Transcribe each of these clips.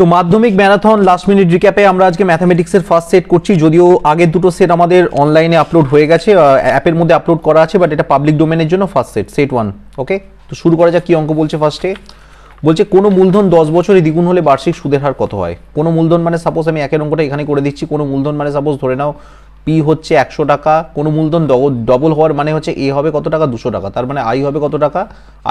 তো মাধ্যমিক marathon last minute রিক্যাপে আমরা আজকে ম্যাথামেটিক্সের ফার্স্ট সেট করছি, যদিও আগের দুটো সেট আমাদের অনলাইনে আপলোড হয়ে গেছে, অ্যাপের মধ্যে আপলোড করা আছে, বাট এটা পাবলিক ডোমেনের জন্য ফার্স্ট সেট 1। ওকে, তো শুরু করা যাক। কি অঙ্ক বলছে ফার্স্টে? বলছে কোনো মূলধন 10 বছরে দ্বিগুণ হলে বার্ষিক সুদের হার কত হয়? কোনো মূলধন মানে সাপোজ আমি একের অঙ্কটা এখানে করে দিচ্ছি। কোনো মূলধন মানে সাপোজ ধরে নাও পি হচ্ছে 100 টাকা। কোনো মূলধন ডবল হওয়ার মানে হচ্ছে এ হবে কত টাকা? 200 টাকা। তার মানে আই হবে কত টাকা?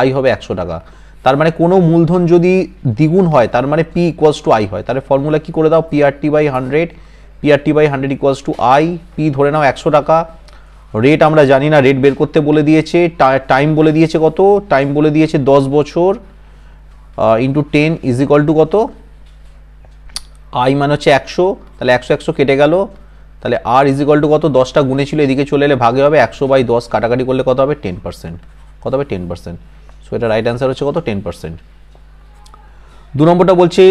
আই হবে 100 টাকা। তার মানে কোনো মূলধন যদি দ্বিগুণ হয় তার মানে পি ইকুয়ালস টু আই হয়। তাহলে ফর্মুলা কি করে দাও? PRT by 100, PRT by 100 equals to I. P ধরে নাও 100 টাকা। রেট আমরা জানি না, রেট বের করতে বলে দিয়েছে। টাইম বলে দিয়েছে কত? টাইম বলে দিয়েছে 10 বছর ইন্টু 10 ইজ ইকুয়াল টু কত? আই মানে হচ্ছে 100, তাহলে 100 100 কেটে গেল। তাহলে আর ইজ ইকুয়াল টু কত? 10টা গুণে ছিল, এদিকে চলে এলে ভাগে হবে। 100/10 কাটাকাটি করলে কত হবে? 10%। কত হবে? 10%। সো এটা রাইট অ্যান্সার হচ্ছে কত? 10%। 2 নম্বরটা বলছে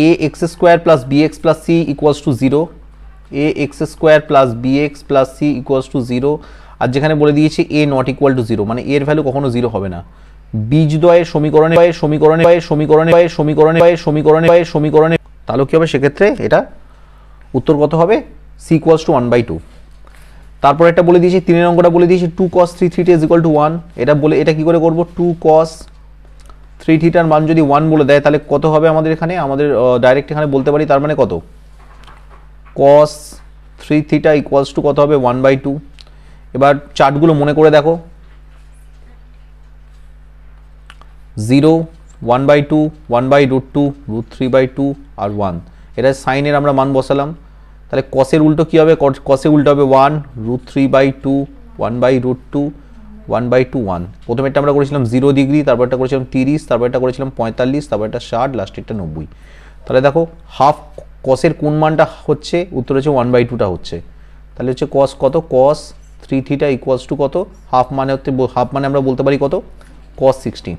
A X square plus B X plus C equals to 0। A X square plus B X plus C equals to 0। আর যেখানে বলে দিয়েছে এ নট ইকুয়াল টু 0, মানে এর ভ্যালু কখনো 0 হবে না। বীজদ্বয়ের সমীকরণে তাহলে কি হবে সেক্ষেত্রে? এটা উত্তর কত হবে? C equals to 1/2। তারপর একটা বলে দিয়েছি, 3 অঙ্কটা বলে দিয়েছি 2 cos 3 theta is equal two 1। এটা কি করে করবো? 2 cos 3 থিটার মান যদি 1 বলে দেয় তাহলে কত হবে আমাদের এখানে? আমাদের ডাইরেক্ট এখানে বলতে পারি, তার মানে কত? cos 3 থিটা ইকুয়ালস টু কত হবে? 1/2। এবার চার্টগুলো মনে করে দেখো, 0, 1/2, 1/√2, √3/2 আর 1। এটা সাইনের আমরা মান বসালাম। তাহলে কসের উল্টো কি হবে? কসের উল্টো হবে 1, √3/2, 1/√2, 1/2, 1। প্রথমেরটা আমরা করেছিলাম 0 ডিগ্রি, তারপরটা করেছিলাম 30, তারপরটা করেছিলাম 45, তারপরটা 60, লাস্টেরটা 90। তাহলে দেখো হাফ কসের কোন মানটা হচ্ছে? উত্তর হচ্ছে 1/2টা হচ্ছে। তাহলে হচ্ছে কস কত? কস 3 থিটা ইকুয়ালস টু কত? হাফ মানে আমরা বলতে পারি কত? কস 60।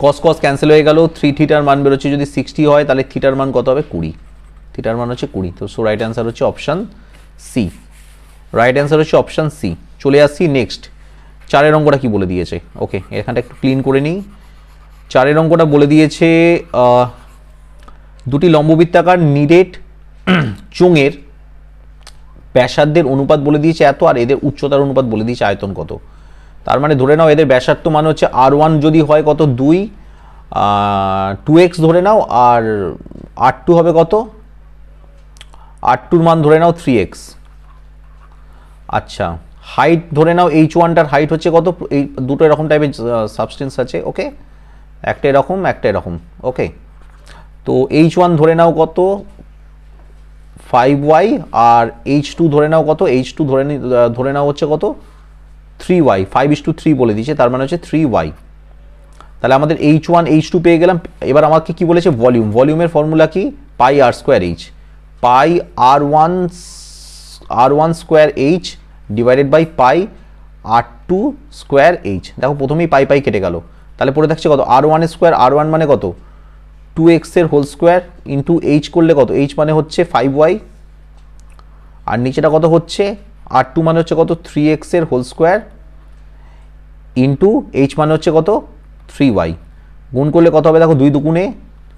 কস কস ক্যান্সেল হয়ে গেল। 3 থিটার মান বেরোচ্ছে যদি 60 হয়, তাহলে থিটার মান কত হবে? 20। থিটার মান হচ্ছে 20। তো সো রাইট অ্যান্সার হচ্ছে অপশান সি। রাইট অ্যান্সার হচ্ছে অপশান সি। চলে আসছি নেক্সট। 4 অঙ্কটা কি বলে দিয়েছে? ওকে, এখানটা একটু ক্লিন করে নিই। 4 অঙ্কটা বলে দিয়েছে দুটি লম্ববৃত্তাকার নিরেট চোঙের ব্যাসার্ধের অনুপাত বলে দিয়েছে এত, আর এদের উচ্চতার অনুপাত বলে দিয়েছে আয়তন কত। তার মানে ধরে নাও এদের ব্যাসার্ধ মান হচ্ছে R1 যদি হয় কত? 2x ধরে নাও, আর R2 হবে কত? R2-র মান ধরে নাও 3x। আচ্ছা, হাইট ধরে নাও H1টার হাইট হচ্ছে কত? এই দুটো এরকম টাইপের সাবস্টেন্স আছে। ওকে, একটা এরকম, একটা এরকম। ওকে, তো H1 ধরে নাও কত? 5y, আর H2 ধরে নাও কত? H2 ধরে নাও হচ্ছে কত? 3y। 5:3 বলে দিয়েছে, তার মানে হচ্ছে 3y। তাহলে আমাদের H1 H2 পেয়ে গেলাম। এবার আমাকে কি বলেছে? ভলিউম। ভলিউমের ফর্মুলা কি? Pi R square H. Pi R1 square H divided by pi R2 square H. দেখো প্রথমেই পাই পাই কেটে গেল, তাহলে পড়ে থাকছে কত? R1 square. R1 মানে কত? 2x এর হোল স্কোয়ার ইন্টু এইচ করলে কত? এইচ মানে হচ্ছে 5y, আর নিচেটা কত হচ্ছে? R2 মানে হচ্ছে কত? 3x এর হোল স্কোয়ার ইন্টু এইচ মানে হচ্ছে কত? 3y। গুণ করলে কত হবে? দেখো 2 দুগুণে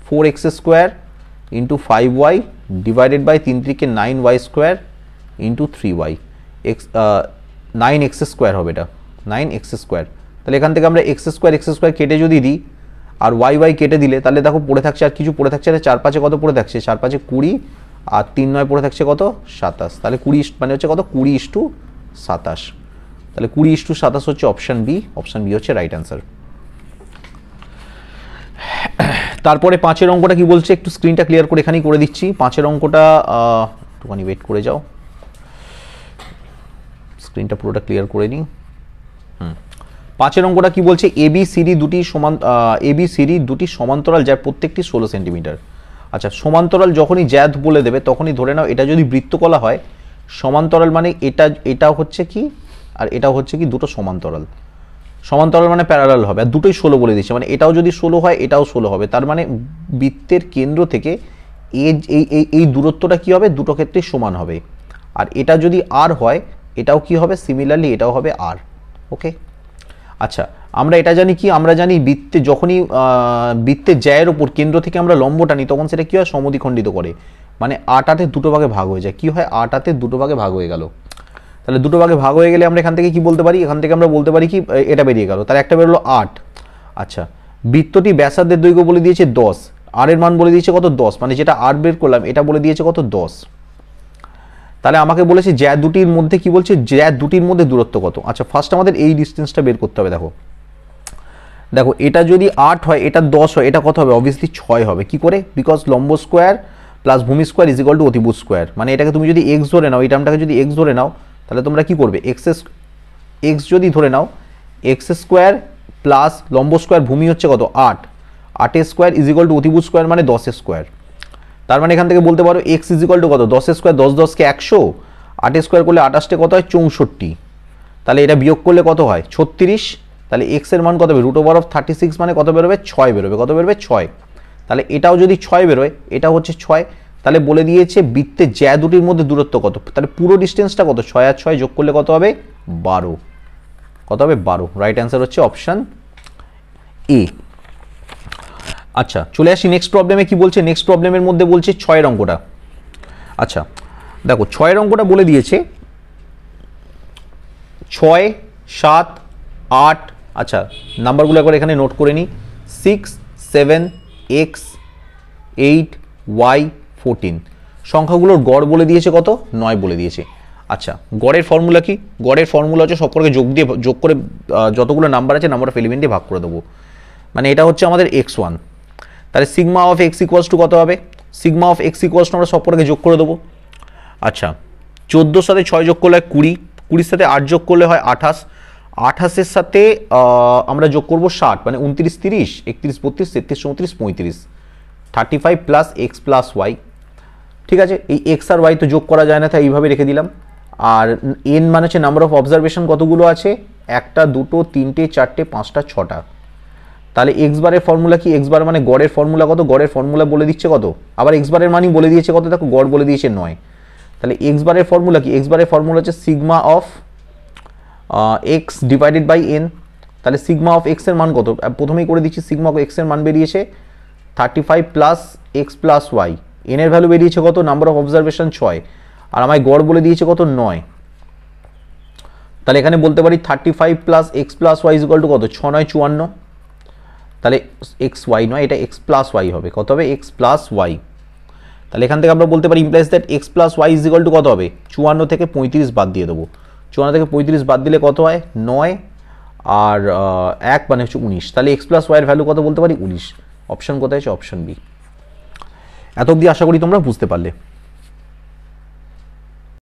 4x square into 5y divided by 3 3 9y square into 3y। 9x square হবে এটা, 9x স্কোয়ার। তাহলে এখান থেকে আমরা x স্কোয়ার কেটে যদি দিই আর y কেটে দিলে, তাহলে দেখো পড়ে থাকছে আর কিছু পড়ে থাকছে। 4 5 কত পড়ে থাকছে? 4 5 20, আর 3 9 পড়ে থাকছে কত? 27। তাহলে 20 মানে হচ্ছে কত? 20:27। তাহলে 20:27 হচ্ছে অপশান বি। অপশান বি হচ্ছে রাইট অ্যান্সার। তারপরে 5 অঙ্কটা কি বলছে? একটু স্ক্রিনটা ক্লিয়ার করে এখানেই করে দিচ্ছি। 5 অঙ্কটা একটুখানি ওয়েট করে যাও, স্ক্রিনটা পুরোটা ক্লিয়ার করে নিই। 5 অঙ্কটা কি বলছে? এবিসিডি দুটি সমান্তরাল যার প্রত্যেকটি 16 সেন্টিমিটার। আচ্ছা, সমান্তরাল যখনই জ্যাদ বলে দেবে তখনই ধরে নাও এটা যদি বৃত্তকলা হয়, সমান্তরাল মানে এটা হচ্ছে কি আর এটাও হচ্ছে কি? দুটো সমান্তরাল। সমান্তরাল মানে প্যারালাল হবে, আর দুটোই 16 বলে দিচ্ছে, মানে এটাও যদি 16 হয় এটাও 16 হবে। তার মানে বৃত্তের কেন্দ্র থেকে এই দূরত্বটা কি হবে? দুটো ক্ষেত্রেই সমান হবে। আর এটা যদি আর হয় এটাও কি হবে? সিমিলারলি এটাও হবে আর। ওকে, আচ্ছা আমরা এটা জানি কি, আমরা জানি বৃত্তে যখনই বৃত্তের জ্যায়ের ওপর কেন্দ্র থেকে আমরা লম্ব টানি তখন সেটা কি হয়, সমদ্বিখণ্ডিত করে, মানে 8 8-এর দুটো ভাগে ভাগ হয়ে যায়। কি হয়, 8 8-এর দুটো ভাগে ভাগ হয়ে গেল। তাহলে দুটো ভাগে ভাগ হয়ে গেলে আমরা এখান থেকে কি বলতে পারি, এখান থেকে আমরা বলতে পারি কি, এটা বেরিয়ে গেল, তাহলে একটা বেরোলো 8। আচ্ছা, বৃত্তটি ব্যাসার্ধের দৈর্ঘ্য বলে দিয়েছে 10, আর এর মান বলে দিয়েছে কত, 10, মানে যেটা আর বের করলাম এটা বলে দিয়েছে কত, 10। তাহলে আমাকে বলেছে জ্যা দুটির মধ্যে কি বলছে, জ্যা দুটির মধ্যে দূরত্ব কত। আচ্ছা, ফার্স্ট আমাদের এই ডিস্টেন্সটা বের করতে হবে। দেখো দেখো এটা যদি 8 হয়, এটা 10 হয়, এটা কত হবে, অবভিয়াসলি 6 হবে। কি করে, বিকজ লম্ব স্কোয়ার প্লাস ভূমি স্কোয়ার ইজ ইকুয়াল টু অতিভুজ স্কোয়ার, মানে এটাকে তুমি যদি এক্স ধরে নাও, এই টার্মটাকে যদি এক্স ধরে নাও, তাহলে তোমরা কি করবে, এক্স যদি ধরে নাও, এক্স স্কোয়ার প্লাস লম্ব স্কোয়ার ভূমি হচ্ছে কত, 8, 8 স্কোয়ার ইজ ইকুয়াল টু অতিভুজ স্কোয়ার মানে 10 স্কোয়ার। তার মানে এখান থেকে বলতে পারো এক্স ইজ ইকুয়াল টু কত, 10 স্কোয়ার, 10 10কে 100, 8 স্কোয়ার করলে 28 কত হয়, 64। তাহলে এটা বিয়োগ করলে কত হয়, 36। তাহলে এক্স এর মান কত হবে, √36 মানে কত বেরোবে, 6 বেরোবে। কত বেরোবে, 6। তাহলে এটাও যদি 6 বেরোয়, এটা হচ্ছে 6। তাহলে বলে দিয়েছে বৃত্তের জ্যা দুটির মধ্যে দূরত্ব কত, তাহলে পুরো ডিস্টেন্সটা কত, 6 আর 6 যোগ করলে কত হবে, 12। কত হবে, 12। রাইট অ্যান্সার হচ্ছে অপশান এ। আচ্ছা, চলে আসি নেক্সট প্রবলেমে। কি বলছে, নেক্সট প্রবলেমের মধ্যে বলছে 6 অঙ্কটা। আচ্ছা দেখো 6 অঙ্কটা বলে দিয়েছে 6 7 8, আচ্ছা নাম্বারগুলো একবার এখানে নোট করে নিই, 6 7 x 8 y 14। সংখ্যাগুলোর গড় বলে দিয়েছে কত, 9 বলে দিয়েছে। আচ্ছা, গড়ের ফর্মুলা কি, গড়ের ফর্মুলা হচ্ছে সবকটাকে যোগ করে যতগুলো নাম্বার আছে নাম্বার অফ এলিমেন্ট দিয়ে ভাগ করে দেবো, মানে এটা হচ্ছে আমাদের x1। তাহলে sigma of x equals to কত হবে, sigma of x equals to আমরা সবকটাকে যোগ করে দেবো। আচ্ছা, 14 সাথে 6 যোগ করলে হয় 20, 20 সাথে 8 যোগ করলে হয় 28, 28-এর সাথে আমরা যোগ করবো 60, মানে 29 30 31 32 33 34 35, 35 প্লাস এক্স প্লাস ওয়াই। ঠিক আছে, এই এক্স আর ওয়াই তো যোগ করা যায় না, তাই এইভাবে রেখে দিলাম। আর এন মানে হচ্ছে নাম্বার অফ অবজারভেশন কতগুলো আছে, 1 2 3 4 5 6টা। তাহলে এক্স বারের ফর্মুলা কি, এক্স বার মানে গড়ের ফর্মুলা কত, গড়ের ফর্মুলা বলে দিচ্ছে কত, আবার এক্স বারের মানই বলে দিয়েছে কত, দেখো গড় বলে দিয়েছে 9। তাহলে এক্স বারের ফর্মুলা কি, এক্স বারের ফর্মুলা হচ্ছে sigma of X divided by N. তাহলে সিগমা অফ এক্স এর মান কত, প্রথমেই করে দিচ্ছি, সিগমা অফ এক্স এর মান বেরিয়েছে 35 plus X plus Y, N এর ভ্যালু বেরিয়েছে কত, নাম্বার অফ অবজারভেশন 6, আর আমায় গড় বলে দিয়েছে কত, 9। তাহলে এখানে বলতে পারি 35 plus X plus Y is equal to কত, 6 9 54। তাহলে এক্স ওয়াই নয়, এটা এক্স প্লাস ওয়াই হবে, কত হবে, এক্স প্লাস ওয়াই। তাহলে এখান থেকে আমরা বলতে পারি implies that X plus Y is equal to কত হবে, 54 থেকে 35 বাদ দিয়ে দেবো, 54 থেকে 35 বাদ দিলে কত হয়, 9 আর 1 মানে হচ্ছে 19। তাহলে এক্স প্লাস ওয়াইয়ের ভ্যালু কত বলতে পারি, 19। অপশন কোথায় আছে, অপশন বি। এত অবধি আশা করি তোমরা বুঝতে পারলে।